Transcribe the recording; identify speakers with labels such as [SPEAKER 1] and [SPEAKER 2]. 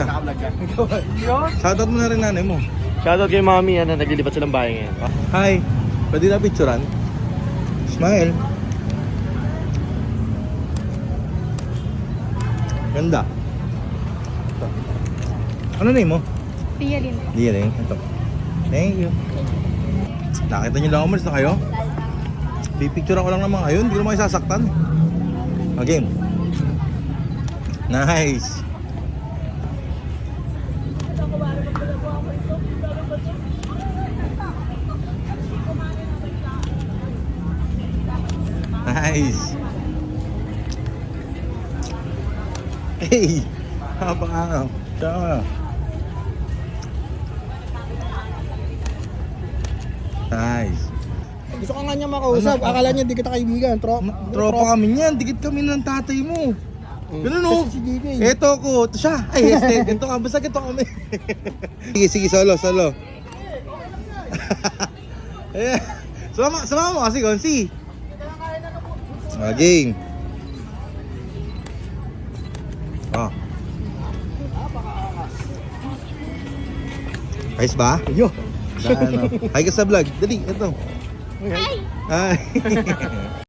[SPEAKER 1] Naka-vlog ka.
[SPEAKER 2] Shoutout mo na rin nanay mo.
[SPEAKER 3] Shoutout kay mami, naglilipat silang bahay ngayon.
[SPEAKER 2] Hi. Pwede na picturean? Smile. Ganda. Ito. Ano name mo?
[SPEAKER 4] Pia din.
[SPEAKER 2] Di rin. Ito. Thank you. Nakita niyo lang umalis na kayo? Pipicture ako lang naman kayo. Hindi ko naman kayo sasaktan. Okay. Nice. Nice. Hey. Habang ano. Tama. Nice.
[SPEAKER 1] Gusto ka nga niya makausap. Akala niya di kita kaibigan.
[SPEAKER 2] Tropa kami niyan. Dikit kami ng tatay mo. Ganun o.
[SPEAKER 1] Kasi si DK.
[SPEAKER 2] Eto ko. Ito siya. Ay, ito ka. Basta ito kami. Sige, solo. Ayan. Sama mo kasi, Gonsi. Game. Ayos ba?
[SPEAKER 1] Yo.
[SPEAKER 2] Hi ka sa vlog. Dali, ito. Hi.